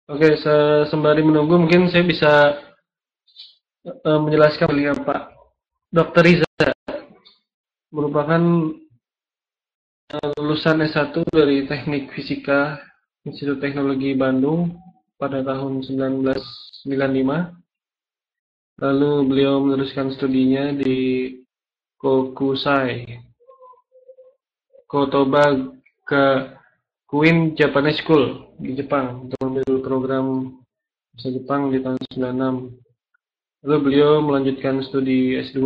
Oke, sembari menunggu mungkin saya bisa menjelaskan beliau Pak Dr. Riza merupakan lulusan S1 dari Teknik Fisika Institut Teknologi Bandung pada tahun 1995. Lalu beliau meneruskan studinya di Kokusai Kotoba ke Queen Japanese School di Jepang untuk mengambil program bahasa Jepang di tahun 96. Lalu beliau melanjutkan studi S2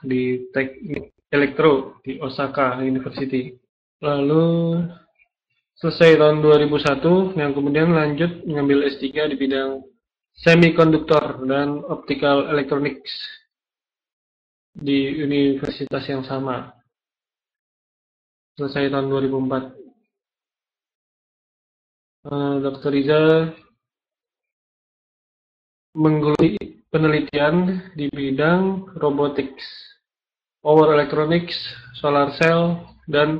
di Teknik Elektro di Osaka University. Lalu selesai tahun 2001, yang kemudian lanjut mengambil S3 di bidang Semikonduktor dan Optical Electronics di universitas yang sama. Selesai tahun 2004. Dr. Riza menggeluti penelitian di bidang robotics, power electronics, solar cell, dan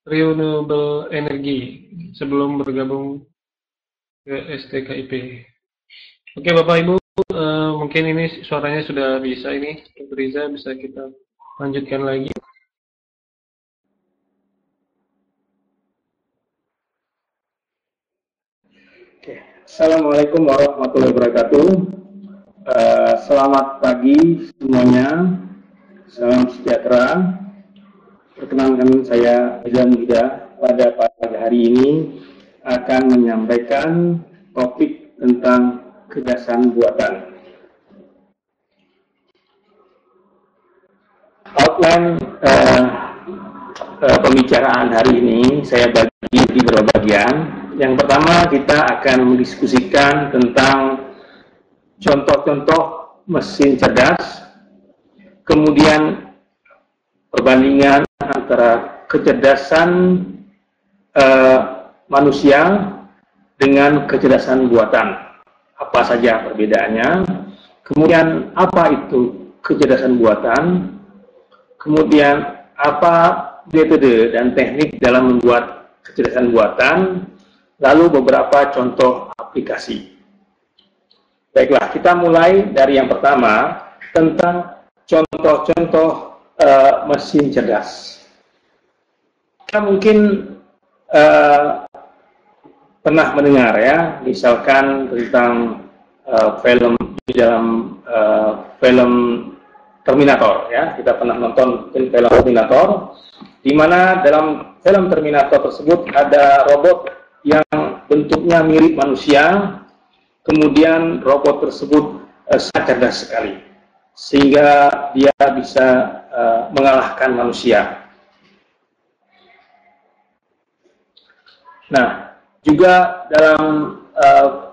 renewable energy sebelum bergabung ke STKIP. Oke Bapak Ibu, mungkin ini suaranya sudah bisa ini, Dr. Riza bisa kita lanjutkan lagi. Oke. Assalamualaikum warahmatullahi wabarakatuh. Selamat pagi semuanya. Salam sejahtera. Perkenalkan saya Riza Muhida. Pada pagi hari ini akan menyampaikan topik tentang kecerdasan buatan. Outline pembicaraan hari ini saya bagi di beberapa bagian. Yang pertama kita akan mendiskusikan tentang contoh-contoh mesin cerdas, kemudian perbandingan antara kecerdasan manusia dengan kecerdasan buatan. Apa saja perbedaannya? Kemudian apa itu kecerdasan buatan? Kemudian apa metode dan teknik dalam membuat kecerdasan buatan? Lalu beberapa contoh aplikasi. Baiklah, kita mulai dari yang pertama tentang contoh-contoh mesin cerdas. Kita mungkin pernah mendengar ya, misalkan tentang film di dalam film Terminator ya, kita pernah nonton film Terminator, di mana dalam film Terminator tersebut ada robot yang bentuknya mirip manusia. Kemudian robot tersebut sangat cerdas sekali, sehingga dia bisa mengalahkan manusia. Nah, juga dalam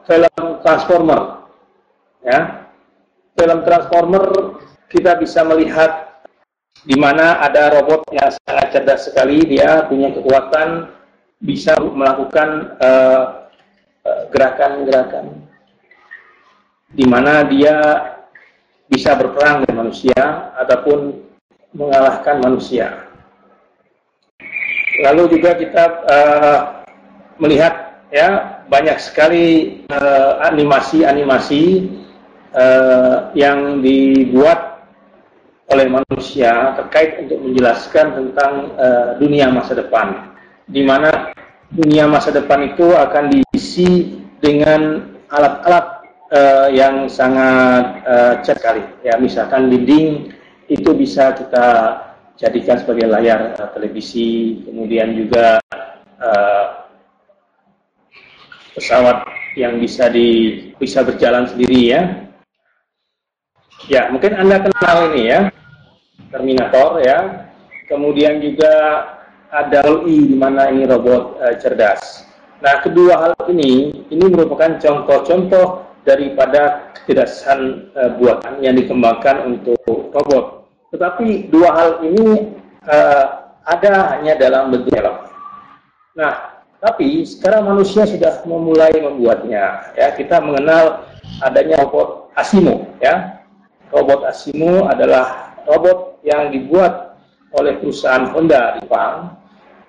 film Transformer, ya, film Transformer kita bisa melihat di mana ada robot yang sangat cerdas sekali, dia punya kekuatan bisa melakukan gerakan-gerakan di mana dia bisa berperang dengan manusia ataupun mengalahkan manusia. Lalu juga kita melihat ya banyak sekali animasi-animasi yang dibuat oleh manusia terkait untuk menjelaskan tentang dunia masa depan, di mana dunia masa depan itu akan diisi dengan alat-alat yang sangat cerdas sekali. Ya, misalkan dinding itu bisa kita jadikan sebagai layar televisi, kemudian juga pesawat yang bisa berjalan sendiri ya. Ya, mungkin Anda kenal ini ya, Terminator ya. Kemudian juga ada WALL-E di mana ini robot cerdas. Nah, kedua hal ini merupakan contoh-contoh daripada kecerdasan buatan yang dikembangkan untuk robot. Tetapi dua hal ini ada hanya dalam bentuk film. Nah, tapi sekarang manusia sudah memulai membuatnya. Ya, kita mengenal adanya robot Asimo. Ya, robot Asimo adalah robot yang dibuat oleh perusahaan Honda di Jepang,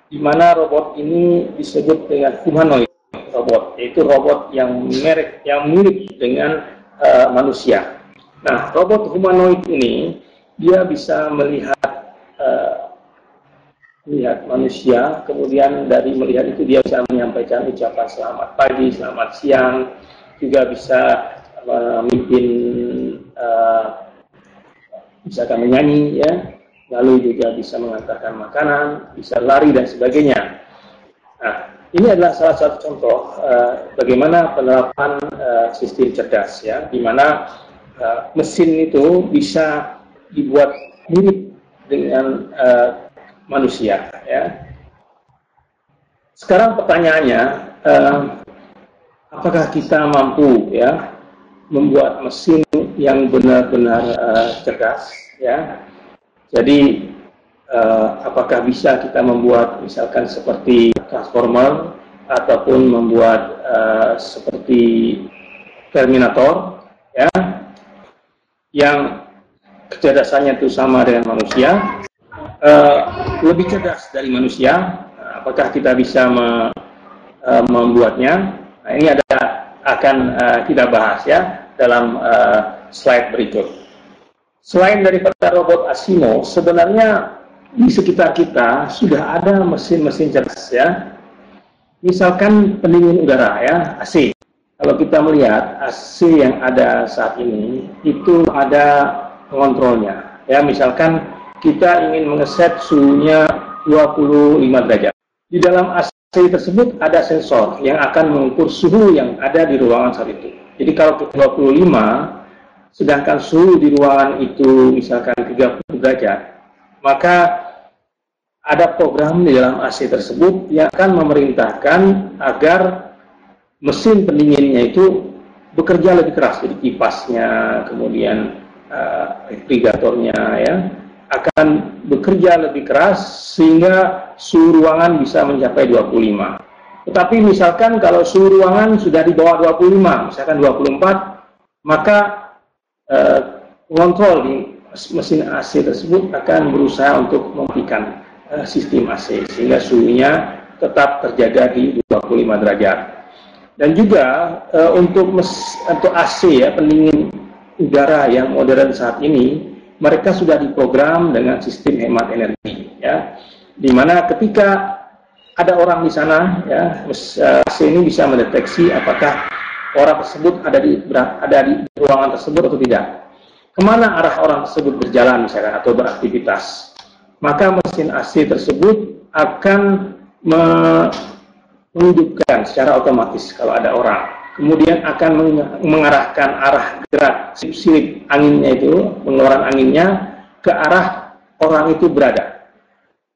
di mana robot ini disebut dengan humanoid. robot, yaitu robot yang mirip dengan manusia. Nah, robot humanoid ini dia bisa melihat manusia, kemudian dari melihat itu dia bisa menyampaikan ucapan selamat pagi, selamat siang, juga bisa memimpin misalkan menyanyi, ya, lalu juga bisa mengantarkan makanan, bisa lari dan sebagainya. Nah, ini adalah salah satu contoh bagaimana penerapan sistem cerdas, ya, di mana mesin itu bisa dibuat mirip dengan manusia, ya. Sekarang pertanyaannya, apakah kita mampu, ya, membuat mesin yang benar-benar cerdas, ya? Jadi apakah bisa kita membuat misalkan seperti transformer ataupun membuat seperti Terminator, ya, yang kecerdasannya itu sama dengan manusia, lebih cerdas dari manusia? Apakah kita bisa membuatnya? Nah, ini akan kita bahas, ya, dalam slide berikut. Selain daripada robot Asimo, sebenarnya di sekitar kita sudah ada mesin-mesin cerdas, ya. Misalkan pendingin udara, ya, AC. Kalau kita melihat AC yang ada saat ini, itu ada pengontrolnya, ya. Misalkan kita ingin mengeset suhunya 25 derajat. Di dalam AC tersebut ada sensor yang akan mengukur suhu yang ada di ruangan saat itu. Jadi kalau 25, sedangkan suhu di ruangan itu misalkan 30 derajat, maka ada program di dalam AC tersebut yang akan memerintahkan agar mesin pendinginnya itu bekerja lebih keras. Jadi kipasnya, kemudian refrigeratornya, ya, akan bekerja lebih keras sehingga suhu ruangan bisa mencapai 25. Tetapi misalkan kalau suhu ruangan sudah di bawah 25, misalkan 24, maka kontrol di mesin AC tersebut akan berusaha untuk mematikan sistem AC sehingga suhunya tetap terjaga di 25 derajat. Dan juga untuk AC, ya, pendingin udara yang modern saat ini, mereka sudah diprogram dengan sistem hemat energi, ya, dimana ketika ada orang di sana, ya, AC ini bisa mendeteksi apakah orang tersebut ada di ruangan tersebut atau tidak, kemana arah orang tersebut berjalan misalkan atau beraktivitas, maka mesin AC tersebut akan menunjukkan secara otomatis kalau ada orang, kemudian akan mengarahkan arah gerak silip anginnya itu, pengeluaran anginnya ke arah orang itu berada.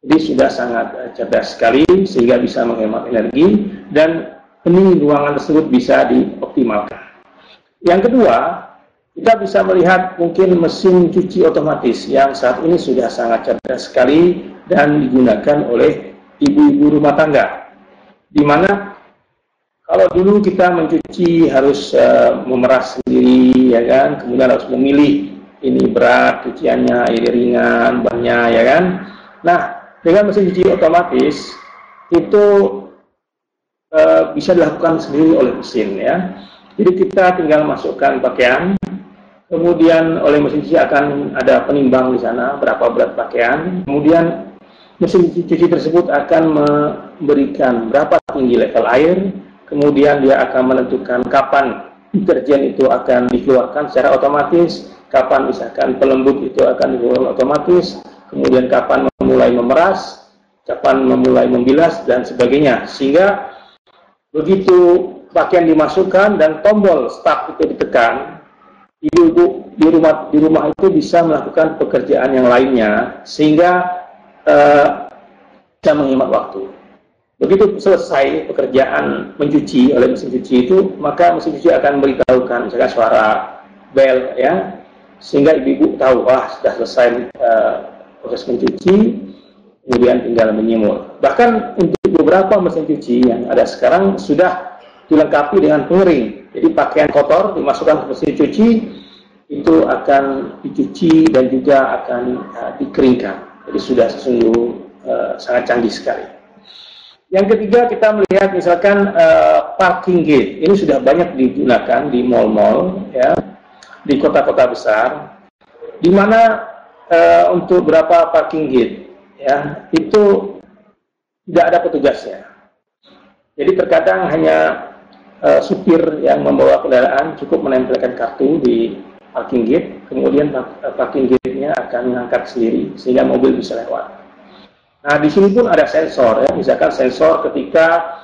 Jadi sudah sangat cerdas sekali sehingga bisa menghemat energi dan pendingin ruangan tersebut bisa dioptimalkan. Yang kedua, kita bisa melihat mungkin mesin cuci otomatis yang saat ini sudah sangat cerdas sekali dan digunakan oleh ibu-ibu rumah tangga, di mana kalau dulu kita mencuci harus memeras sendiri, ya kan, kemudian harus memilih ini berat cuciannya, ini ringan, bannya, ya kan. Nah, dengan mesin cuci otomatis itu bisa dilakukan sendiri oleh mesin, ya. Jadi kita tinggal masukkan pakaian, kemudian oleh mesin cuci akan ada penimbang di sana berapa berat pakaian, kemudian mesin cuci tersebut akan memberikan berapa tinggi level air, kemudian dia akan menentukan kapan deterjen itu akan dikeluarkan secara otomatis, kapan misalkan pelembut itu akan dikeluarkan otomatis, kemudian kapan memulai memeras, kapan memulai membilas dan sebagainya, sehingga begitu pakaian dimasukkan dan tombol start itu ditekan, ibu-ibu di rumah itu bisa melakukan pekerjaan yang lainnya sehingga bisa menghemat waktu. Begitu selesai pekerjaan mencuci oleh mesin cuci itu, maka mesin cuci akan memberitahukan misalkan suara bel, ya, sehingga ibu-ibu tahu, sudah selesai proses mencuci, kemudian tinggal menyemur. Bahkan untuk beberapa mesin cuci yang ada sekarang sudah dilengkapi dengan pengering. Jadi pakaian kotor dimasukkan ke mesin cuci, itu akan dicuci dan juga akan dikeringkan. Jadi sudah sungguh sangat canggih sekali. Yang ketiga, kita melihat misalkan parking gate. Ini sudah banyak digunakan di mal-mal, ya, di kota-kota besar, di mana untuk berapa parking gate, ya, itu tidak ada petugasnya. Jadi terkadang hanya supir yang membawa kendaraan cukup menempelkan kartu di parking gate, kemudian parking gate-nya akan mengangkat sendiri sehingga mobil bisa lewat. Nah, di sini pun ada sensor, ya, misalkan sensor ketika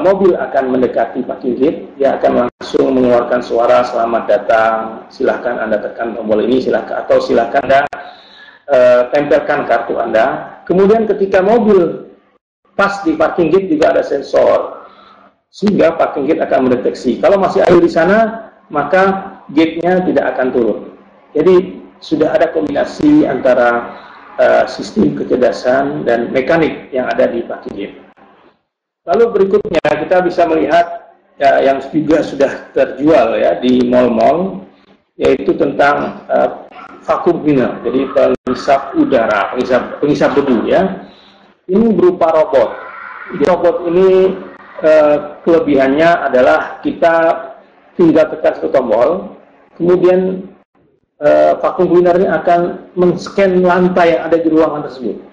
mobil akan mendekati parking gate, dia akan langsung mengeluarkan suara selamat datang, silahkan Anda tekan tombol ini, silahkan, atau silahkan Anda tempelkan kartu Anda. Kemudian ketika mobil pas di parking gate juga ada sensor, sehingga parking gate akan mendeteksi. Kalau masih air di sana, maka gate-nya tidak akan turun. Jadi sudah ada kombinasi antara sistem kecerdasan dan mekanik yang ada di parking gate. Lalu berikutnya kita bisa melihat yang juga sudah terjual, ya, di mal-mal, yaitu tentang vacuum cleaner, jadi penghisap udara, penghisap debu, ya. Ini berupa robot. Jadi robot ini kelebihannya adalah kita tinggal tekan satu tombol, kemudian vacuum cleaner ini akan men-scan lantai yang ada di ruangan tersebut.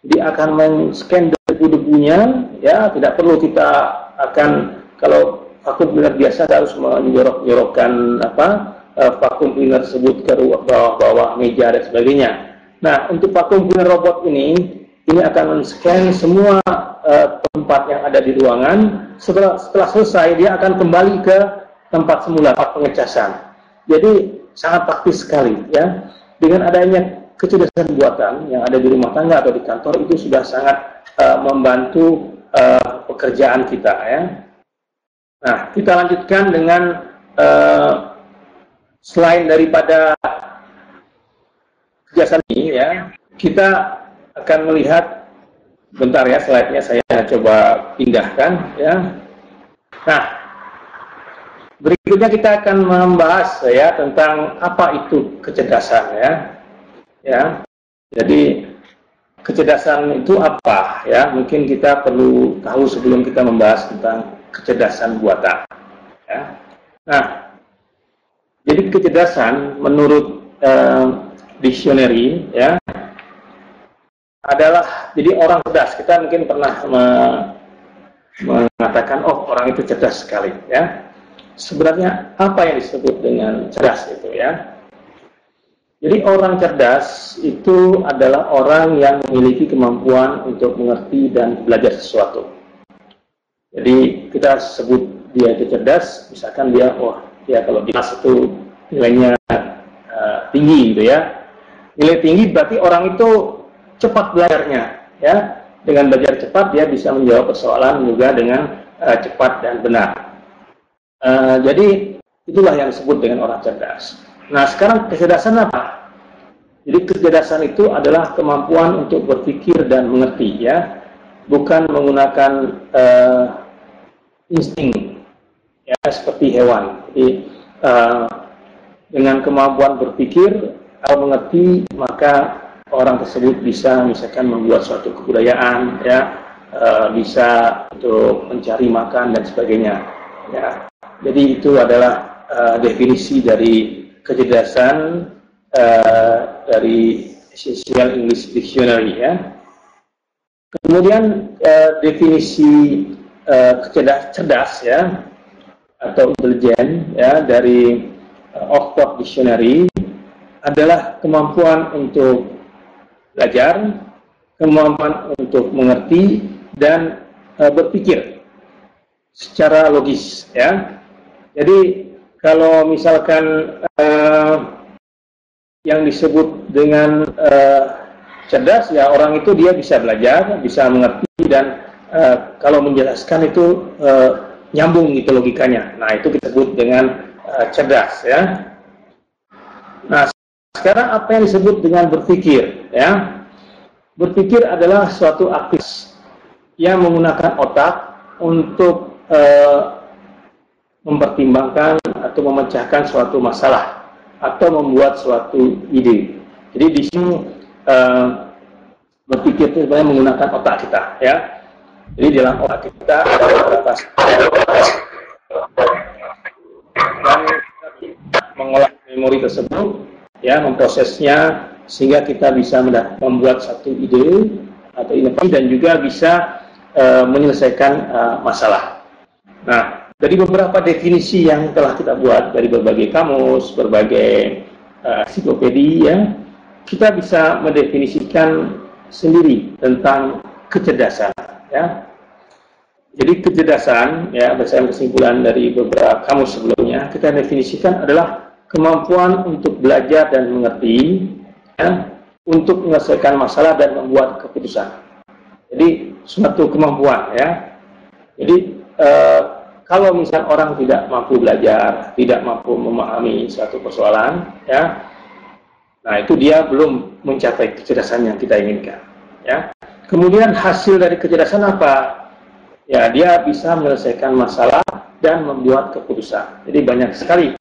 Jadi akan men-scan debu-debunya, ya, tidak perlu kita akan, kalau vacuum cleaner biasa harus menyorok-nyorokkan vacuum cleaner tersebut ke bawah-bawah meja dan sebagainya. Nah, untuk vacuum cleaner robot ini akan men-scan semua tempat yang ada di ruangan. Setelah selesai, dia akan kembali ke tempat semula, tempat pengecasan. Jadi sangat praktis sekali, ya. Dengan adanya kecerdasan buatan yang ada di rumah tangga atau di kantor, itu sudah sangat membantu pekerjaan kita, ya. Nah, kita lanjutkan dengan selain daripada kecerdasan ini, ya, kita akan melihat, bentar ya, slide-nya saya coba pindahkan, ya. Nah, berikutnya kita akan membahas, ya, tentang apa itu kecerdasan, ya. Ya. Jadi kecerdasan itu apa, ya? Mungkin kita perlu tahu sebelum kita membahas tentang kecerdasan buatan, ya. Nah, jadi kecerdasan menurut dictionary, ya, adalah jadi orang cerdas. Kita mungkin pernah mengatakan, oh, orang itu cerdas sekali, ya. Sebenarnya apa yang disebut dengan cerdas itu, ya? Jadi orang cerdas itu adalah orang yang memiliki kemampuan untuk mengerti dan belajar sesuatu. Jadi kita sebut dia itu cerdas, misalkan dia, oh, dia kalau di kelas itu nilainya tinggi, gitu, ya. Nilai tinggi berarti orang itu cepat belajarnya, ya. Dengan belajar cepat dia bisa menjawab persoalan juga dengan cepat dan benar. Jadi itulah yang disebut dengan orang cerdas. Nah, sekarang kecerdasan apa? Jadi kecerdasan itu adalah kemampuan untuk berpikir dan mengerti, ya, bukan menggunakan insting, ya, seperti hewan. Jadi dengan kemampuan berpikir atau mengerti, maka orang tersebut bisa misalkan membuat suatu kebudayaan, ya, bisa untuk mencari makan dan sebagainya, ya. Jadi itu adalah definisi dari kecerdasan dari Essential English Dictionary, ya. Kemudian definisi cerdas, ya, atau intelijen, ya, dari Oxford Dictionary adalah kemampuan untuk belajar, kemampuan untuk mengerti dan berpikir secara logis, ya. Jadi kalau misalkan yang disebut dengan cerdas, ya, orang itu dia bisa belajar, bisa mengerti, dan kalau menjelaskan itu nyambung gitu logikanya. Nah, itu kita sebut dengan cerdas, ya. Nah, sekarang apa yang disebut dengan berpikir, ya? Berpikir adalah suatu aktivitas yang menggunakan otak untuk mempertimbangkan atau memecahkan suatu masalah atau membuat suatu ide. Jadi di sini berpikir itu sebenarnya menggunakan otak kita, ya. Jadi dalam otak kita ada beberapa dan mengolah memori tersebut, ya, memprosesnya sehingga kita bisa membuat satu ide atau inovasi dan juga bisa menyelesaikan masalah. Nah, dari beberapa definisi yang telah kita buat dari berbagai kamus, berbagai ensiklopedia, kita bisa mendefinisikan sendiri tentang kecerdasan, ya. Jadi kecerdasan, ya, berdasarkan kesimpulan dari beberapa kamus sebelumnya, kita definisikan adalah kemampuan untuk belajar dan mengerti, ya, untuk menyelesaikan masalah dan membuat keputusan. Jadi suatu kemampuan, ya. Jadi kalau misal orang tidak mampu belajar, tidak mampu memahami suatu persoalan, ya, nah itu dia belum mencapai kecerdasan yang kita inginkan, ya. Kemudian hasil dari kecerdasan apa? Ya, dia bisa menyelesaikan masalah dan membuat keputusan. Jadi banyak sekali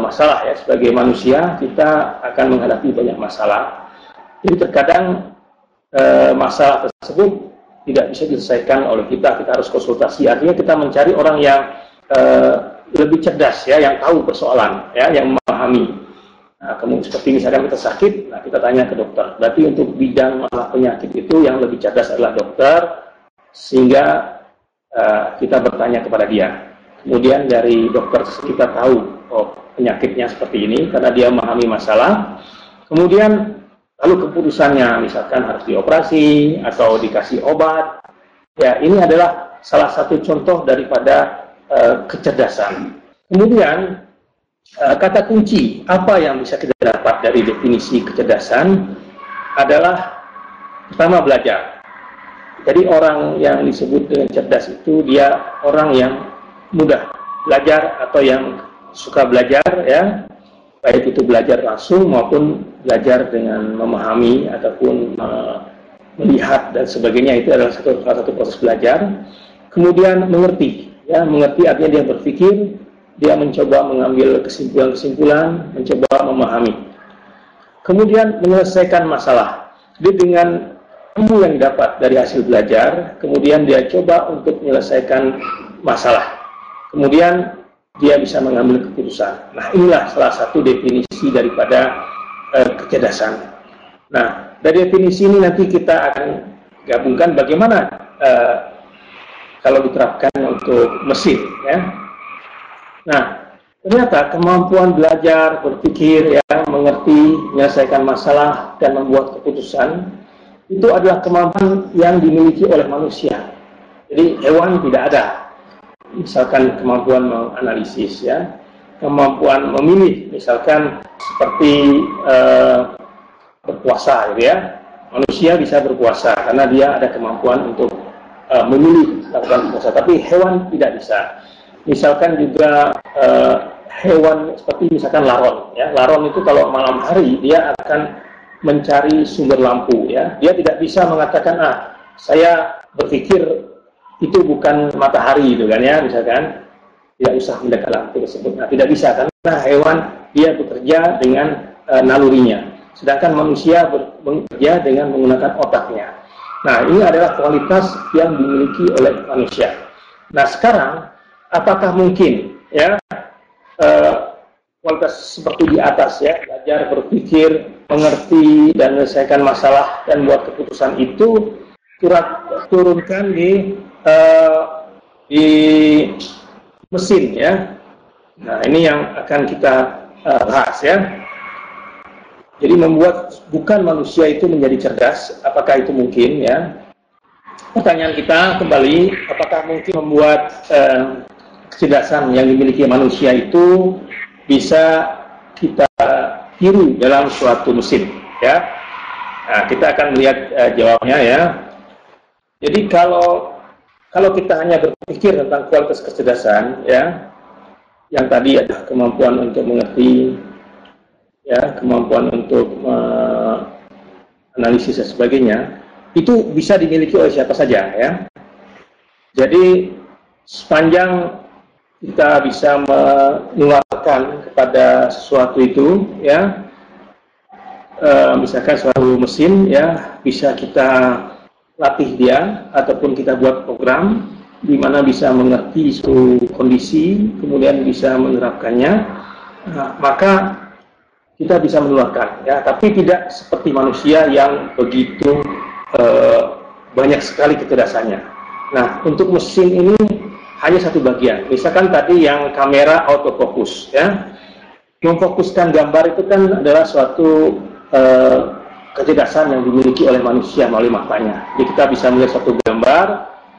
masalah, ya, sebagai manusia kita akan menghadapi banyak masalah. Jadi terkadang masalah tersebut tidak bisa diselesaikan oleh kita harus konsultasi. Artinya kita mencari orang yang lebih cerdas, ya, yang tahu persoalan, ya, yang memahami. Nah, kemudian seperti misalkan kita sakit, nah kita tanya ke dokter. Berarti untuk bidang masalah penyakit itu yang lebih cerdas adalah dokter, sehingga kita bertanya kepada dia. Kemudian dari dokter kita tahu, oh, penyakitnya seperti ini karena dia memahami masalah. Kemudian lalu keputusannya misalkan harus dioperasi atau dikasih obat. Ya, ini adalah salah satu contoh daripada kecerdasan. Kemudian kata kunci apa yang bisa kita dapat dari definisi kecerdasan adalah pertama belajar. Jadi orang yang disebut dengan cerdas itu dia orang yang mudah belajar atau yang suka belajar, ya, baik itu belajar langsung maupun belajar dengan memahami ataupun melihat dan sebagainya. Itu adalah salah satu proses belajar. Kemudian mengerti, ya, mengerti artinya dia berpikir, dia mencoba mengambil kesimpulan-kesimpulan, mencoba memahami. Kemudian menyelesaikan masalah. Jadi dengan ilmu yang didapat dari hasil belajar, kemudian dia coba untuk menyelesaikan masalah. Kemudian dia bisa mengambil keputusan. Nah, inilah salah satu definisi daripada kecerdasan. Nah, dari definisi ini nanti kita akan gabungkan bagaimana kalau diterapkan untuk mesin, ya. Nah, ternyata kemampuan belajar, berpikir, ya, mengerti, menyelesaikan masalah dan membuat keputusan itu adalah kemampuan yang dimiliki oleh manusia. Jadi hewan tidak ada. Misalkan kemampuan menganalisis, ya, kemampuan memilih, misalkan seperti berpuasa, gitu, ya. Manusia bisa berpuasa karena dia ada kemampuan untuk memilih melakukan puasa, tapi hewan tidak bisa. Misalkan juga hewan seperti misalkan laron, ya. Laron itu kalau malam hari dia akan mencari sumber lampu, ya. Dia tidak bisa mengatakan, saya berpikir itu bukan matahari, gitu kan, ya, misalkan tidak usah mendekat lampu tersebut. Nah, tidak bisa karena hewan dia bekerja dengan nalurinya, sedangkan manusia bekerja dengan menggunakan otaknya. Nah, ini adalah kualitas yang dimiliki oleh manusia. Nah, sekarang apakah mungkin, ya, kualitas seperti di atas, ya, belajar, berpikir, mengerti dan menyelesaikan masalah dan buat keputusan itu turunkan di mesin, ya. Nah, ini yang akan kita bahas, ya. Jadi membuat bukan manusia itu menjadi cerdas, apakah itu mungkin, ya? Pertanyaan kita kembali, apakah mungkin membuat kecerdasan yang dimiliki manusia itu bisa kita tiru dalam suatu mesin, ya? Nah, kita akan melihat jawabnya, ya. Jadi kalau kita hanya berpikir tentang kualitas kecerdasan, ya, yang tadi ada kemampuan untuk mengerti, ya, kemampuan untuk analisis dan sebagainya, itu bisa dimiliki oleh siapa saja, ya. Jadi sepanjang kita bisa menularkan kepada sesuatu itu, ya, misalkan suatu mesin, ya, bisa kita latih dia ataupun kita buat program di mana bisa mengerti suatu kondisi, kemudian bisa menerapkannya, maka kita bisa menularkan, ya. Tapi tidak seperti manusia yang begitu banyak sekali kecerdasannya. Nah, untuk mesin ini hanya satu bagian. Misalkan tadi yang kamera autofocus, ya, memfokuskan gambar itu kan adalah suatu kecerdasan yang dimiliki oleh manusia melalui matanya. Jadi kita bisa melihat suatu gambar,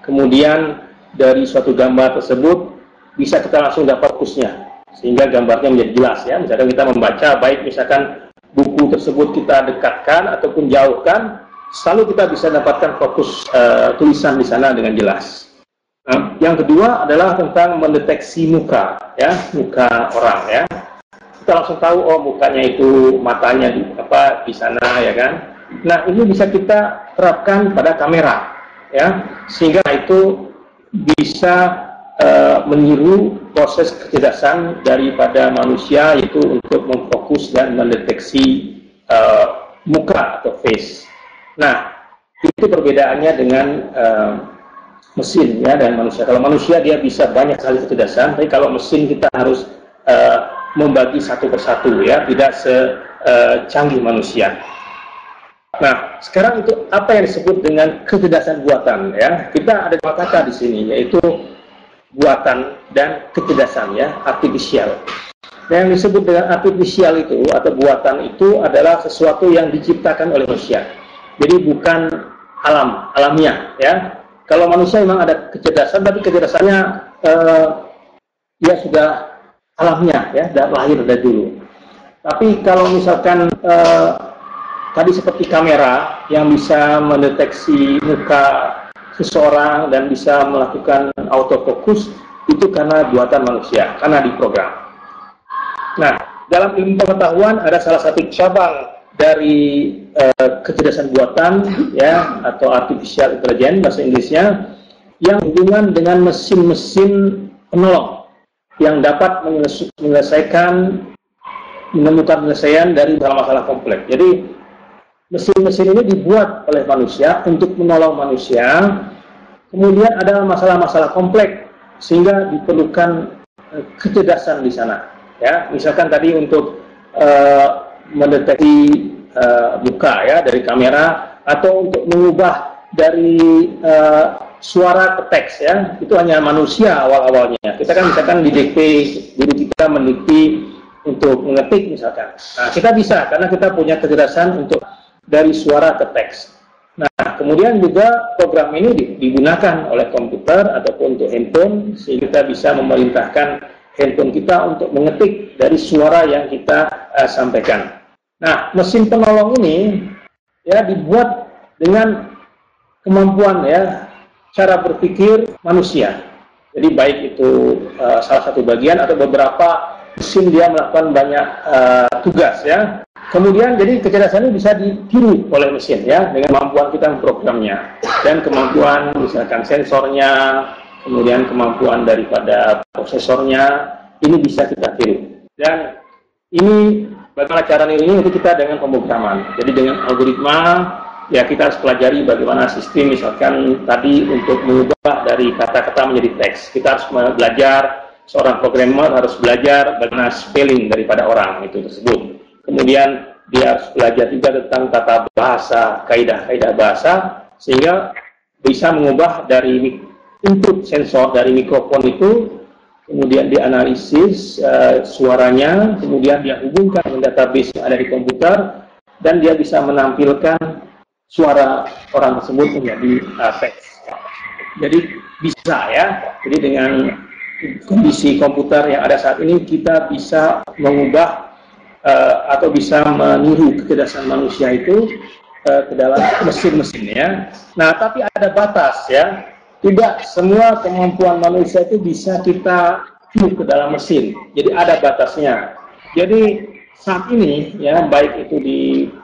kemudian dari suatu gambar tersebut bisa kita langsung dapat fokusnya, sehingga gambarnya menjadi jelas, ya. Misalkan kita membaca, baik misalkan buku tersebut kita dekatkan ataupun jauhkan, selalu kita bisa dapatkan fokus tulisan di sana dengan jelas. Nah, yang kedua adalah tentang mendeteksi muka, ya, muka orang, ya. Kita langsung tahu, oh mukanya itu, matanya di sana, ya kan. Nah, ini bisa kita terapkan pada kamera, ya, sehingga itu bisa meniru proses kecerdasan daripada manusia, yaitu untuk memfokus dan mendeteksi muka atau face. Nah, itu perbedaannya dengan mesin, ya, dan manusia. Kalau manusia dia bisa banyak sekali kecerdasan, tapi kalau mesin kita harus membagi satu persatu, ya, tidak secanggih manusia. Nah, sekarang itu apa yang disebut dengan kecerdasan buatan, ya? Kita ada dua kata di sini, yaitu buatan dan kecerdasan, ya, artificial. Dan yang disebut dengan artificial itu atau buatan itu adalah sesuatu yang diciptakan oleh manusia. Jadi bukan alamiah, ya. Kalau manusia memang ada kecerdasan, tapi kecerdasannya dia sudah alamiah, ya, dan lahir dari dulu. Tapi kalau misalkan tadi seperti kamera yang bisa mendeteksi muka seseorang dan bisa melakukan autofocus, itu karena buatan manusia, karena diprogram. Nah, dalam ilmu pengetahuan ada salah satu cabang dari kecerdasan buatan, ya, atau artificial intelligence bahasa Inggrisnya, yang hubungan dengan mesin-mesin penolong yang dapat menemukan penyelesaian dari masalah-masalah kompleks. Jadi mesin-mesin ini dibuat oleh manusia untuk menolong manusia. Kemudian ada masalah-masalah kompleks sehingga diperlukan kecerdasan di sana, ya. Misalkan tadi untuk mendeteksi muka, ya, dari kamera, atau untuk mengubah dari suara ke teks, ya, itu hanya manusia awal-awalnya. Kita kan misalkan di DP guru kita meneliti untuk mengetik misalkan. Nah, kita bisa karena kita punya kecerdasan untuk dari suara ke teks. Nah, kemudian juga program ini digunakan oleh komputer ataupun untuk handphone, sehingga kita bisa memerintahkan handphone kita untuk mengetik dari suara yang kita sampaikan. Nah, mesin penolong ini, ya, dibuat dengan kemampuan, ya, cara berpikir manusia. Jadi baik itu salah satu bagian atau beberapa mesin dia melakukan banyak tugas, ya. Kemudian jadi kecerdasan ini bisa ditiru oleh mesin, ya, dengan kemampuan kita memprogramnya dan kemampuan misalkan sensornya, kemudian kemampuan daripada prosesornya, ini bisa kita tiru. Dan ini bagaimana cara nirunya, itu kita dengan pemrograman. Jadi dengan algoritma, ya, kita harus pelajari bagaimana sistem, misalkan tadi untuk mengubah dari kata-kata menjadi teks. Kita harus belajar, seorang programmer harus belajar bagaimana spelling daripada orang itu tersebut. Kemudian dia harus belajar juga tentang tata bahasa, kaidah-kaidah bahasa, sehingga bisa mengubah dari input sensor dari mikrofon itu, kemudian dianalisis suaranya, kemudian dia hubungkan dengan database yang ada di komputer, dan dia bisa menampilkan suara orang tersebut menjadi teks. Jadi bisa, ya. Jadi dengan kondisi komputer yang ada saat ini, kita bisa mengubah atau bisa meniru kecerdasan manusia itu ke dalam mesin-mesin, ya. Nah, tapi ada batas, ya. Tidak semua kemampuan manusia itu bisa kita tiru ke dalam mesin. Jadi ada batasnya. Jadi saat ini, ya, baik itu di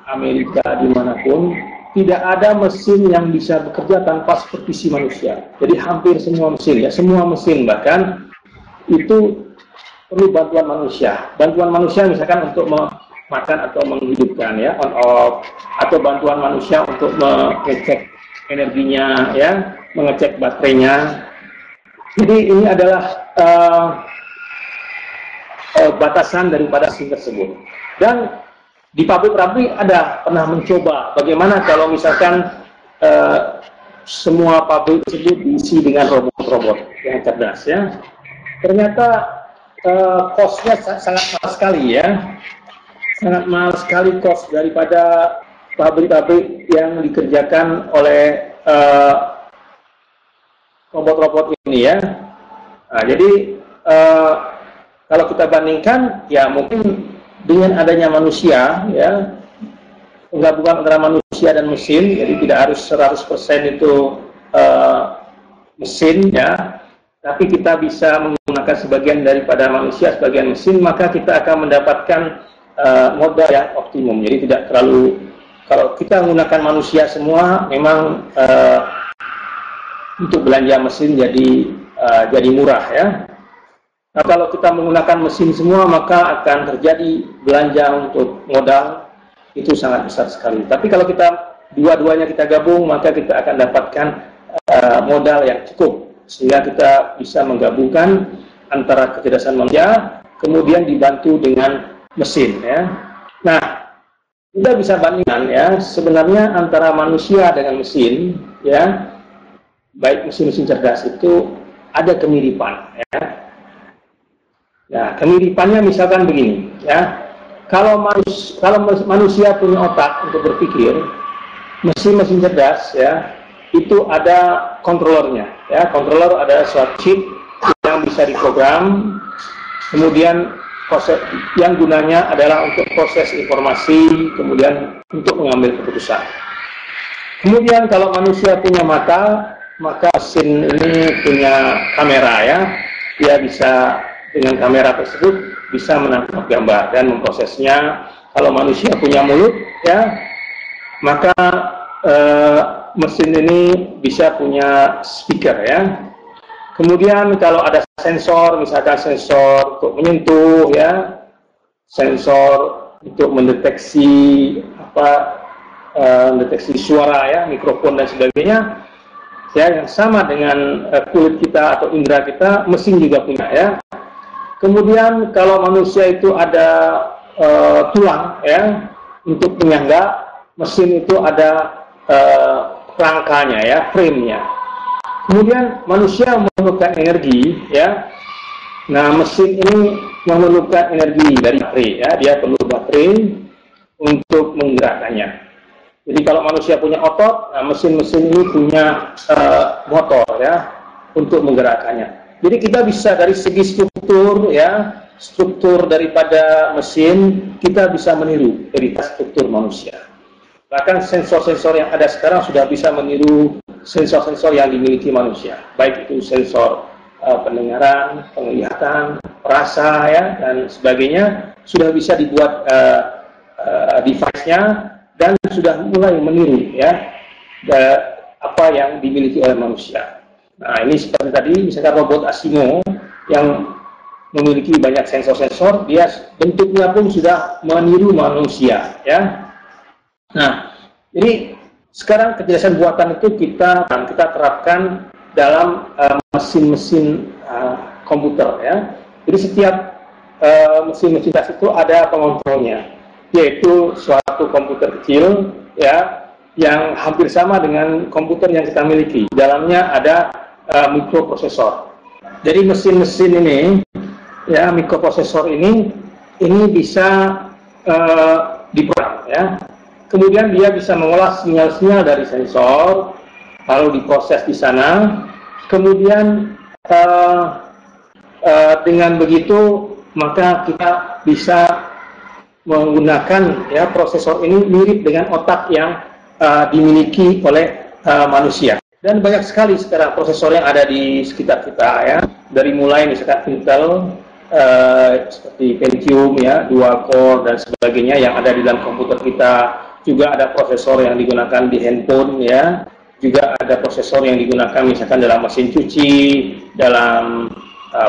Amerika dimanapun, tidak ada mesin yang bisa bekerja tanpa supervisi manusia. Jadi hampir semua mesin, ya, semua mesin bahkan itu perlu bantuan manusia. Bantuan manusia misalkan untuk makan atau menghidupkan, ya, on off, atau bantuan manusia untuk mengecek energinya, ya, mengecek baterainya. Jadi ini adalah batasan daripada mesin tersebut. Dan di pabrik-pabrik ada pernah mencoba bagaimana kalau misalkan semua pabrik tersebut diisi dengan robot-robot yang cerdas, ya. Ternyata cost-nya sangat mahal sekali, ya. Sangat mahal sekali cost daripada pabrik-pabrik yang dikerjakan oleh robot-robot ini, ya. Nah, jadi kalau kita bandingkan, ya mungkin dengan adanya manusia, ya, penggabungan antara manusia dan mesin, jadi tidak harus 100% itu mesin, ya, tapi kita bisa menggunakan sebagian daripada manusia, sebagian mesin, maka kita akan mendapatkan modal yang optimum. Jadi tidak terlalu, kalau kita menggunakan manusia semua, memang untuk belanja mesin jadi murah, ya. Nah, kalau kita menggunakan mesin semua, maka akan terjadi belanja untuk modal itu sangat besar sekali. Tapi kalau kita dua-duanya kita gabung, maka kita akan dapatkan modal yang cukup, sehingga kita bisa menggabungkan antara kecerdasan manusia, kemudian dibantu dengan mesin, ya. Nah, kita bisa bandingkan, ya, sebenarnya antara manusia dengan mesin, ya, baik mesin-mesin cerdas itu ada kemiripan, ya. Nah, kemiripannya misalkan begini, ya. Kalau manusia punya otak untuk berpikir, mesin-mesin cerdas, ya, itu ada kontrolernya, ya. Kontroler ada suatu chip yang bisa diprogram, kemudian proses yang gunanya adalah untuk proses informasi, kemudian untuk mengambil keputusan. Kemudian kalau manusia punya mata, maka mesin ini punya kamera, ya. Dia bisa dengan kamera tersebut bisa menangkap gambar dan memprosesnya. Kalau manusia punya mulut, ya, maka mesin ini bisa punya speaker, ya. Kemudian kalau ada sensor, misalkan sensor untuk menyentuh, ya, sensor untuk mendeteksi mendeteksi suara, ya, mikrofon dan sebagainya, ya, yang sama dengan kulit kita atau indera kita, mesin juga punya, ya. Kemudian kalau manusia itu ada tulang, ya, untuk penyangga, mesin itu ada rangkanya, ya, frame-nya. Kemudian manusia memerlukan energi, ya. Nah, mesin ini memerlukan energi dari baterai, ya. Dia perlu baterai untuk menggerakkannya. Jadi kalau manusia punya otot, nah, mesin-mesin ini punya motor, ya, untuk menggerakkannya. Jadi kita bisa dari segi struktur, ya, struktur daripada mesin, kita bisa meniru dari struktur manusia. Bahkan sensor-sensor yang ada sekarang sudah bisa meniru sensor-sensor yang dimiliki manusia, baik itu sensor pendengaran, penglihatan, rasa, ya, dan sebagainya, sudah bisa dibuat device-nya dan sudah mulai meniru, ya, apa yang dimiliki oleh manusia. Nah, ini seperti tadi, misalkan robot Asimo yang memiliki banyak sensor-sensor, dia bentuknya pun sudah meniru manusia, ya. Nah, jadi sekarang kecerdasan buatan itu kita terapkan dalam mesin-mesin komputer, ya. Jadi setiap mesin-mesin itu ada pengontrolnya, yaitu suatu komputer kecil, ya, yang hampir sama dengan komputer yang kita miliki. Dalamnya ada mikroprosesor. Jadi mesin-mesin ini, ya, mikroprosesor ini bisa diprogram, ya. Kemudian dia bisa mengolah sinyal-sinyal dari sensor, lalu diproses di sana. Kemudian dengan begitu maka kita bisa menggunakan, ya, prosesor ini mirip dengan otak yang dimiliki oleh manusia. Dan banyak sekali sekarang prosesor yang ada di sekitar kita, ya. Dari mulai misalkan Intel seperti Pentium, ya, dual core dan sebagainya yang ada di dalam komputer kita. Juga ada prosesor yang digunakan di handphone, ya. Juga ada prosesor yang digunakan misalkan dalam mesin cuci, dalam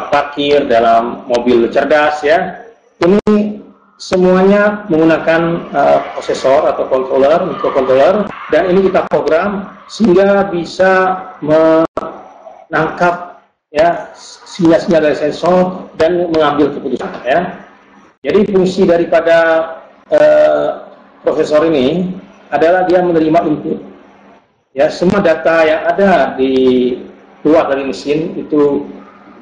parkir, dalam mobil cerdas, ya. Ini semuanya menggunakan prosesor atau controller, microcontroller, dan ini kita program sehingga bisa menangkap ya sinyal-sinyal dari sensor dan mengambil keputusan ya. Jadi fungsi daripada prosesor ini adalah dia menerima input. Ya, semua data yang ada di luar dari mesin itu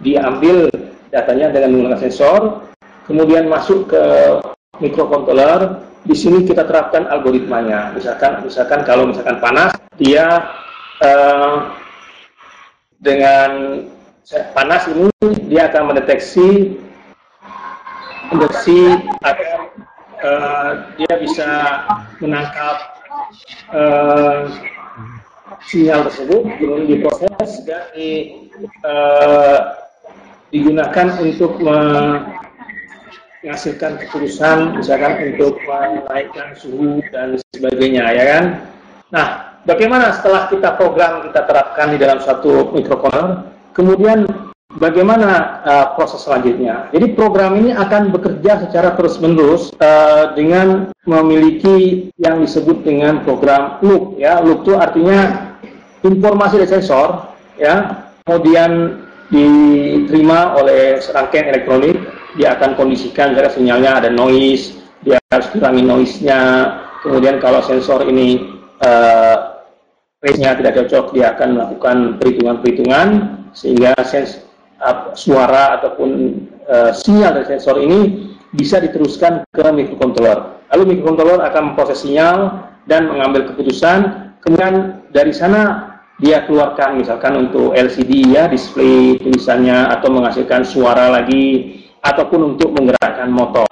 diambil datanya dengan menggunakan sensor, kemudian masuk ke microcontroller. Di sini kita terapkan algoritmanya. Misalkan kalau misalkan panas, dia dengan panas ini dia akan mendeteksi agar dia bisa menangkap sinyal tersebut, kemudian diproses dan digunakan untuk menghasilkan keputusan, misalkan untuk menaikkan suhu dan sebagainya, ya kan? Nah, bagaimana setelah kita program, kita terapkan di dalam suatu microcontroller, kemudian bagaimana proses selanjutnya? Jadi program ini akan bekerja secara terus-menerus dengan memiliki yang disebut dengan program loop. Ya, loop itu artinya informasi dari sensor, ya, kemudian diterima oleh serangkaian elektronik. Dia akan kondisikan misalnya sinyalnya ada noise, dia harus kurangi noise-nya. Kemudian kalau sensor ini phase-nya tidak cocok, dia akan melakukan perhitungan-perhitungan sehingga suara ataupun sinyal dari sensor ini bisa diteruskan ke microcontroller. Lalu microcontroller akan memproses sinyal dan mengambil keputusan. Kemudian dari sana dia keluarkan misalkan untuk LCD ya, display tulisannya, atau menghasilkan suara lagi, ataupun untuk menggerakkan motor.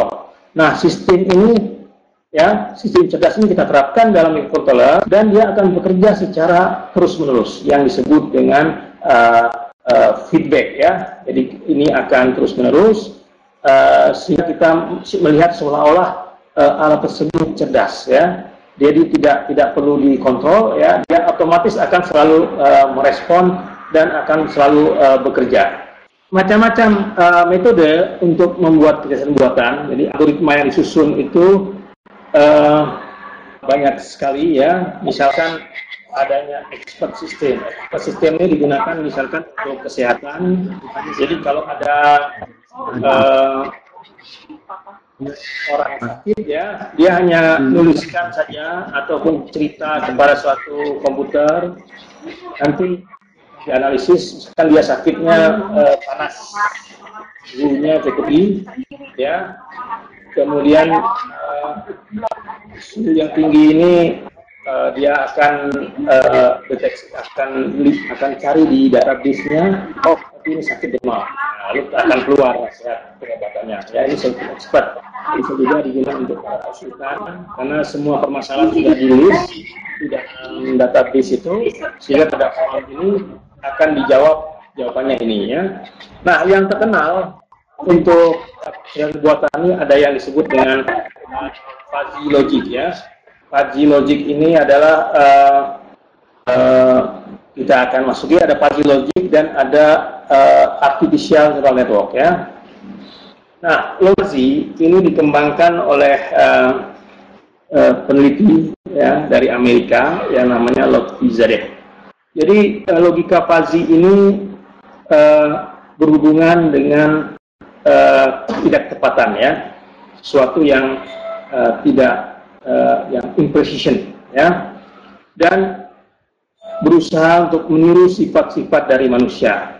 Nah, sistem ini ya, sistem cerdas ini kita terapkan dalam microcontroller dan dia akan bekerja secara terus-menerus yang disebut dengan feedback ya. Jadi ini akan terus-menerus sehingga kita melihat seolah-olah alat tersebut cerdas ya. Jadi tidak perlu dikontrol ya, dia otomatis akan selalu merespon dan akan selalu bekerja. Macam-macam metode untuk membuat kecerdasan buatan. Jadi algoritma yang disusun itu banyak sekali ya. Misalkan adanya expert system. Expert system ini digunakan misalkan untuk kesehatan. Jadi kalau ada orang sakit ya, dia hanya nuliskan saja ataupun cerita kepada suatu komputer, nanti dianalisis, misalkan dia sakitnya panas, suhunya cukup tinggi ya, kemudian suhu yang tinggi ini dia akan deteksi, akan cari di daerah disknya, oh tapi ini sakit demam, lalu akan keluar nasihat pengobatannya. Ya, ini sangat expert. Bisa juga digunakan untuk konsultan karena semua permasalahan sudah di-list di dalam database itu, sehingga pada soal ini akan dijawab jawabannya ini ya. Nah, yang terkenal untuk yang buatan ini ada yang disebut dengan fuzzy logic ya. Fuzzy logic ini adalah kita akan masuki ada fuzzy logic dan ada artificial neural network ya. Nah, fuzzy ini dikembangkan oleh peneliti ya dari Amerika yang namanya Lotfi Zadeh. Jadi logika fuzzy ini berhubungan dengan tidak-tepatan ya, suatu yang yang imprecision ya, dan berusaha untuk meniru sifat-sifat dari manusia.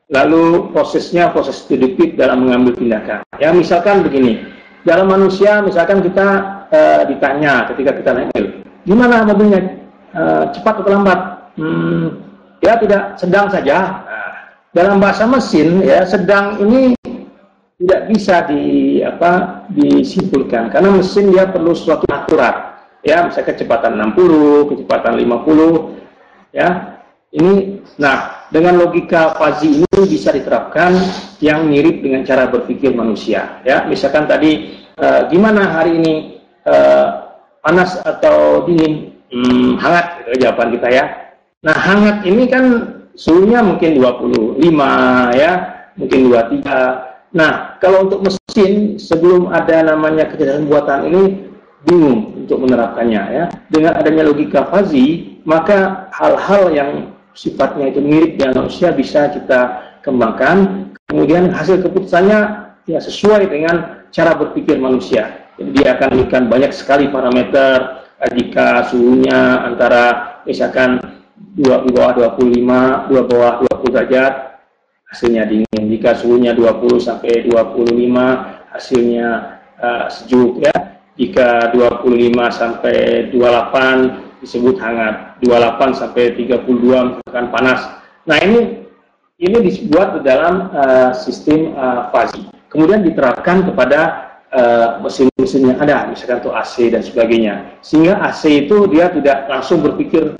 Lalu prosesnya proses deduktif dalam mengambil tindakan. Ya, misalkan begini, dalam manusia misalkan kita ditanya ketika kita naik mobil, gimana mobilnya, cepat atau lambat? Ya tidak, sedang saja. Nah, dalam bahasa mesin ya, sedang ini tidak bisa disimpulkan karena mesin dia perlu suatu akurat. Ya, misalnya kecepatan 60, kecepatan 50 ya. Ini, nah, dengan logika fuzzy ini bisa diterapkan yang mirip dengan cara berpikir manusia. Ya, misalkan tadi gimana hari ini, panas atau dingin? Hangat, gitu, jawaban kita ya. Nah, hangat ini kan suhunya mungkin 25 ya, mungkin 23. Nah, kalau untuk mesin, sebelum ada namanya kecerdasan buatan ini, bingung untuk menerapkannya ya. Dengan adanya logika fuzzy, maka hal-hal yang sifatnya itu mirip dengan manusia bisa kita kembangkan. Kemudian hasil keputusannya ya sesuai dengan cara berpikir manusia. Jadi dia akan memberikan banyak sekali parameter jika suhunya antara misalkan di bawah 25, di bawah 20 derajat, hasilnya dingin. Jika suhunya 20 sampai 25, hasilnya sejuk ya. Jika 25 sampai 28 disebut hangat, 28 sampai 32 misalkan panas. Nah, ini dibuat di dalam sistem fuzzy. Kemudian diterapkan kepada mesin-mesin yang ada, misalkan untuk AC dan sebagainya. Sehingga AC itu dia tidak langsung berpikir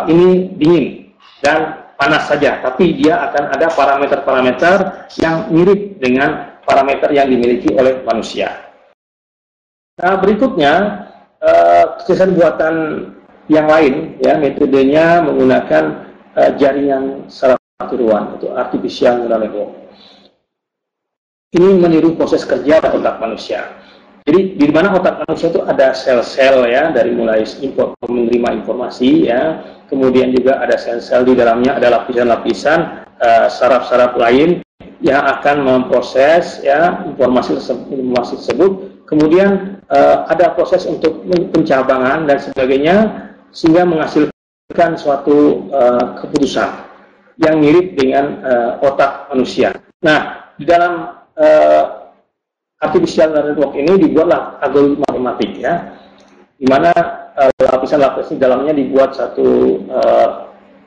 ini dingin dan panas saja, tapi dia akan ada parameter-parameter yang mirip dengan parameter yang dimiliki oleh manusia. Nah, berikutnya kecerdasan buatan yang lain, ya, metodenya menggunakan jaringan saraf tiruan atau artificial neural network. Ini meniru proses kerja otak manusia. Jadi di mana otak manusia itu ada sel-sel ya, dari mulai menerima informasi ya, kemudian juga ada sel-sel di dalamnya, ada lapisan-lapisan saraf-saraf lain yang akan memproses ya informasi tersebut. Kemudian ada proses untuk pencabangan dan sebagainya sehingga menghasilkan suatu keputusan yang mirip dengan otak manusia. Nah, di dalam artificial neural network ini dibuatlah algoritma matematik ya, di mana lapisan-lapisan di dalamnya dibuat satu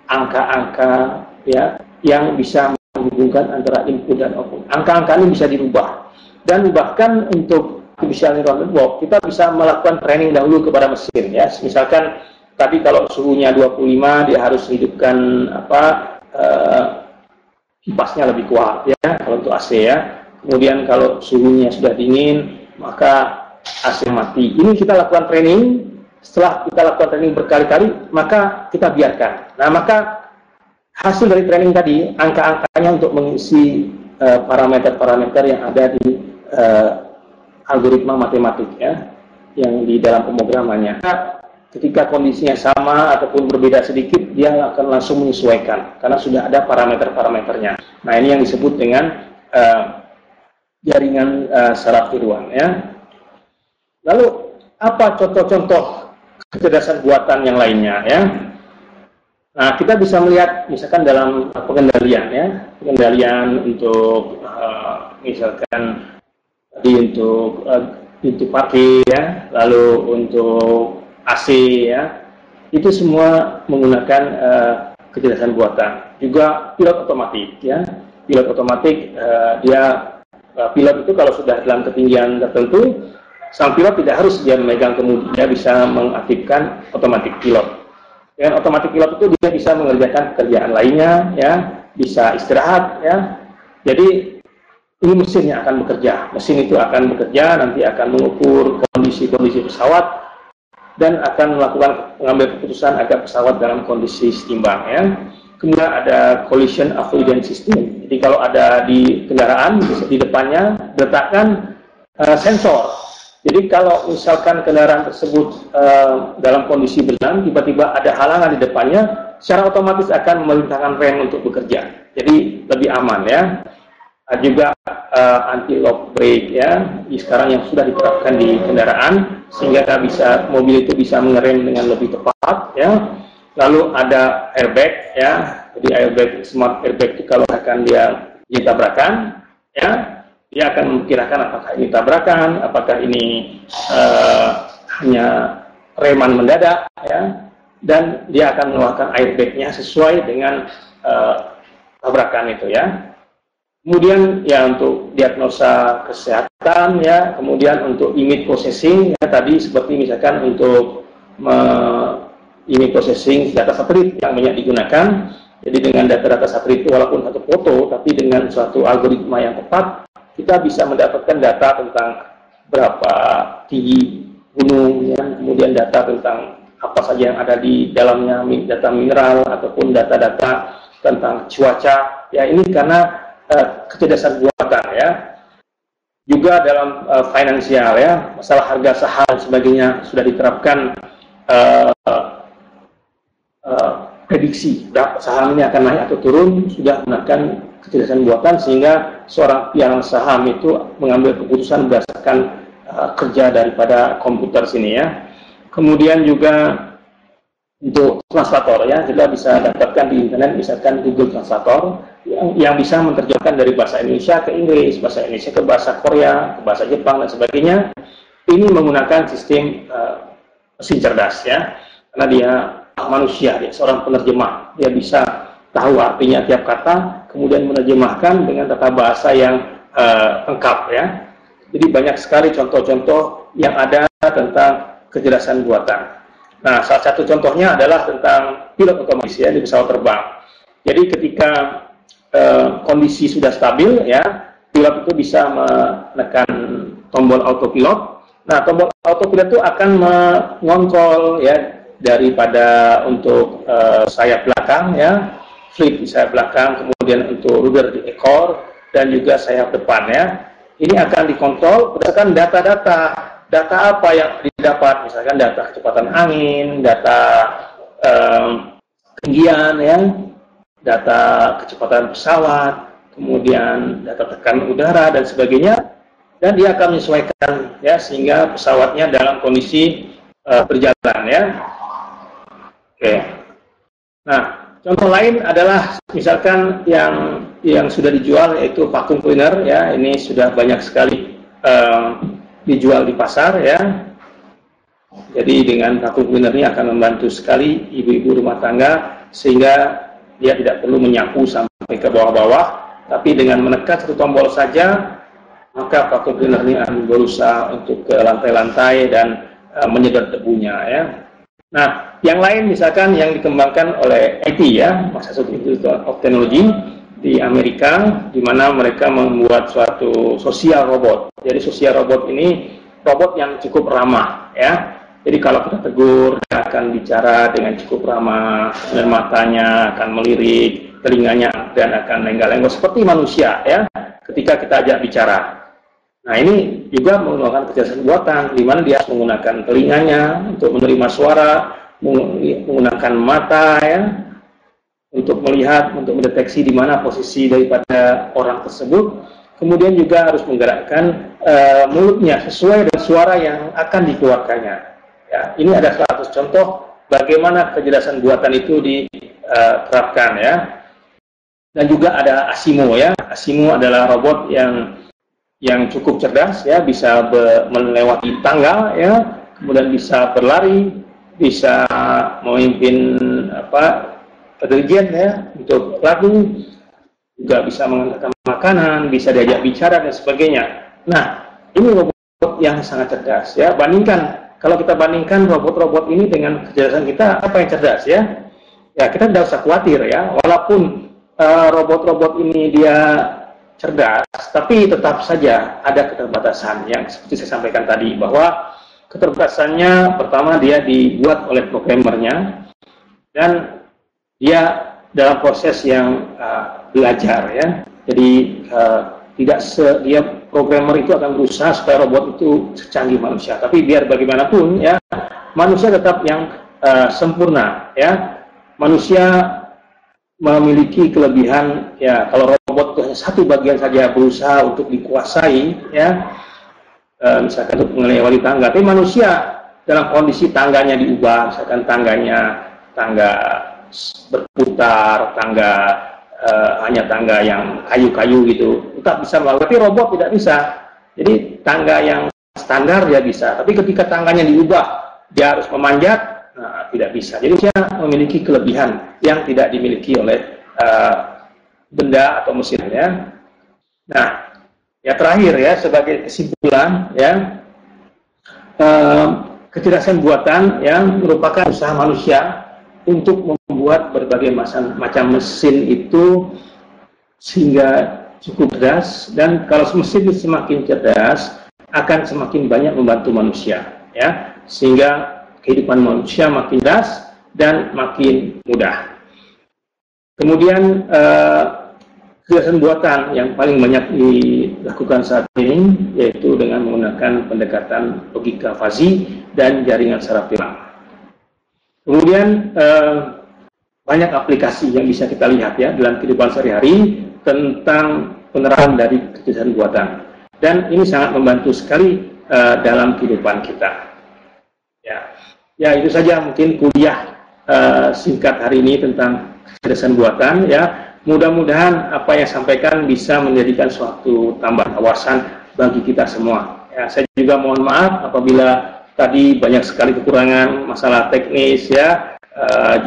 angka-angka ya yang bisa menghubungkan antara input dan output. Angka-angka ini bisa dirubah dan bahkan untuk artificial neural network kita bisa melakukan training dahulu kepada mesin ya. Misalkan tadi kalau suhunya 25 dia harus hidupkan kipasnya lebih kuat ya kalau untuk AC ya. Kemudian kalau suhunya sudah dingin maka AC mati. Ini kita lakukan training. Setelah kita lakukan training berkali-kali maka kita biarkan. Nah, maka hasil dari training tadi angka-angkanya untuk mengisi parameter-parameter yang ada di algoritma matematik ya, yang di dalam pemrogramannya. Ketika kondisinya sama ataupun berbeda sedikit, dia akan langsung menyesuaikan karena sudah ada parameter-parameternya. Nah, ini yang disebut dengan jaringan saraf tiruan ya. Lalu apa contoh-contoh kecerdasan buatan yang lainnya ya? Nah, kita bisa melihat misalkan dalam pengendalian ya, pengendalian untuk misalkan untuk pintu parkir ya, lalu untuk AC ya, itu semua menggunakan kecerdasan buatan. Juga pilot otomatis ya, pilot otomatis pilot itu kalau sudah dalam ketinggian tertentu, sang pilot tidak harus dia memegang kemudi, dia bisa mengaktifkan otomatis pilot. Dengan otomatis pilot itu dia bisa mengerjakan pekerjaan lainnya ya, bisa istirahat ya. Jadi ini mesin yang akan bekerja. Mesin itu akan bekerja, nanti akan mengukur kondisi-kondisi pesawat dan akan melakukan mengambil keputusan agar pesawat dalam kondisi seimbang ya. Kemudian ada collision avoidance system. Jadi kalau ada di kendaraan di depannya diletakkan sensor. Jadi kalau misalkan kendaraan tersebut dalam kondisi berjalan, tiba-tiba ada halangan di depannya, secara otomatis akan memerintahkan rem untuk bekerja. Jadi lebih aman ya. Juga anti lock brake ya, sekarang yang sudah diterapkan di kendaraan sehingga mobil itu bisa mengerem dengan lebih tepat ya. Lalu ada airbag ya, jadi airbag, smart airbag itu kalau akan dia ditabrakan ya, dia akan memperkirakan apakah ini tabrakan, apakah ini hanya reman mendadak ya, dan dia akan mengeluarkan airbagnya sesuai dengan tabrakan itu ya. Kemudian ya untuk diagnosa kesehatan ya, kemudian untuk image processing ya, tadi seperti misalkan untuk image processing data satelit yang banyak digunakan. Jadi dengan data-data satelit itu walaupun satu foto, tapi dengan suatu algoritma yang tepat, kita bisa mendapatkan data tentang berapa tinggi gunung ya, kemudian data tentang apa saja yang ada di dalamnya, data mineral ataupun data-data tentang cuaca. Ya, ini karena kecerdasan buatan ya. juga dalam finansial ya, masalah harga saham dan sebagainya sudah diterapkan prediksi saham ini akan naik atau turun, sudah menggunakan kecerdasan buatan sehingga seorang pialang saham itu mengambil keputusan berdasarkan kerja daripada komputer sini ya. Kemudian juga untuk translator ya, kita bisa dapatkan di internet misalkan Google Translator yang bisa menerjemahkan dari bahasa Indonesia ke Inggris, bahasa Indonesia ke bahasa Korea, ke bahasa Jepang dan sebagainya. Ini menggunakan sistem mesin cerdas ya, karena dia manusia, dia seorang penerjemah, dia bisa tahu artinya tiap kata, kemudian menerjemahkan dengan tata bahasa yang lengkap ya. Jadi banyak sekali contoh-contoh yang ada tentang kecerdasan buatan. Nah, salah satu contohnya adalah tentang pilot otomatis ya di pesawat terbang. Jadi ketika kondisi sudah stabil ya, pilot itu bisa menekan tombol autopilot. Nah, tombol autopilot itu akan mengontrol ya daripada untuk sayap belakang ya, flip di sayap belakang, kemudian untuk rudder di ekor dan juga sayap depan ya. Ini akan dikontrol berdasarkan data-data. Data apa yang didapat, misalkan data kecepatan angin, data ketinggian, ya, data kecepatan pesawat, kemudian data tekanan udara dan sebagainya, dan dia akan menyesuaikan ya sehingga pesawatnya dalam kondisi berjalan ya. Oke. Nah, contoh lain adalah misalkan yang sudah dijual yaitu vacuum cleaner ya, ini sudah banyak sekali dijual di pasar ya. Jadi dengan vacuum cleaner ini akan membantu sekali ibu-ibu rumah tangga sehingga dia tidak perlu menyapu sampai ke bawah-bawah, tapi dengan menekan satu tombol saja maka vacuum cleaner ini akan berusaha untuk ke lantai-lantai dan menyedot debunya ya. Nah, yang lain misalkan yang dikembangkan oleh MIT ya, Massachusetts Institute of Technology di Amerika, di mana mereka membuat suatu sosial robot. Jadi sosial robot ini robot yang cukup ramah ya. Jadi kalau kita tegur, dia akan bicara dengan cukup ramah, dan matanya akan melirik, telinganya dan akan lenggak-lenggok seperti manusia ya. Ketika kita ajak bicara. Nah, ini juga menggunakan kecerdasan buatan, di mana dia menggunakan telinganya untuk menerima suara, menggunakan mata ya, untuk melihat, untuk mendeteksi di mana posisi daripada orang tersebut. Kemudian juga harus menggerakkan mulutnya sesuai dengan suara yang akan dikeluarkannya. Ya, ini ada 100 contoh bagaimana kecerdasan buatan itu diterapkan ya. Dan juga ada Asimo ya. Asimo adalah robot yang cukup cerdas ya, bisa melewati tangga ya, kemudian bisa berlari, bisa memimpin pekerjaan ya untuk lagu, juga bisa mengantarkan makanan, bisa diajak bicara dan sebagainya. Nah, ini robot yang sangat cerdas ya. Kalau kita bandingkan robot-robot ini dengan kecerdasan kita, apa yang cerdas ya? Ya, kita tidak usah khawatir ya. Walaupun robot-robot ini dia cerdas, tapi tetap saja ada keterbatasan yang seperti saya sampaikan tadi, bahwa keterbatasannya pertama dia dibuat oleh programmernya dan dia dalam proses yang belajar ya. Jadi dia programmer itu akan berusaha supaya robot itu secanggih manusia, tapi biar bagaimanapun ya, manusia tetap yang sempurna ya. Manusia memiliki kelebihan ya, kalau robot itu hanya satu bagian saja berusaha untuk dikuasai ya, misalkan untuk melewati tangga, tapi manusia dalam kondisi tangganya diubah, misalkan tangga berputar, hanya tangga yang kayu-kayu gitu, tetap bisa melakukan, tapi robot tidak bisa. Jadi tangga yang standar dia bisa, tapi ketika tangganya diubah, dia harus memanjat, nah, tidak bisa. Jadi dia memiliki kelebihan yang tidak dimiliki oleh benda atau mesin ya. Nah, ya terakhir ya, sebagai kesimpulan ya, kecerdasan buatan yang merupakan usaha manusia untuk membuat berbagai macam mesin itu sehingga cukup cerdas, dan kalau mesin itu semakin cerdas akan semakin banyak membantu manusia ya, sehingga kehidupan manusia makin cerdas dan makin mudah. Kemudian kecerdasan buatan yang paling banyak dilakukan saat ini, yaitu dengan menggunakan pendekatan logika fuzzy dan jaringan saraf tulang. Kemudian banyak aplikasi yang bisa kita lihat ya dalam kehidupan sehari-hari tentang penerapan dari kecerdasan buatan, dan ini sangat membantu sekali dalam kehidupan kita. Ya itu saja mungkin kuliah singkat hari ini tentang kecerdasan buatan ya. Mudah-mudahan apa yang sampaikan bisa menjadikan suatu tambahan wawasan bagi kita semua. Ya, saya juga mohon maaf apabila tadi banyak sekali kekurangan masalah teknis ya,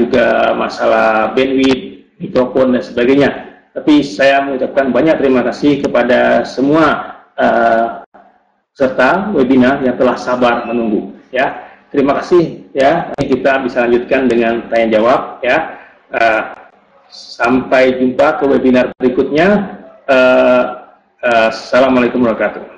juga masalah bandwidth, mikrofon dan sebagainya. Tapi saya mengucapkan banyak terima kasih kepada semua peserta webinar yang telah sabar menunggu. Ya, terima kasih ya. Kita bisa lanjutkan dengan tanya jawab ya. Sampai jumpa ke webinar berikutnya. Assalamualaikum warahmatullahi wabarakatuh.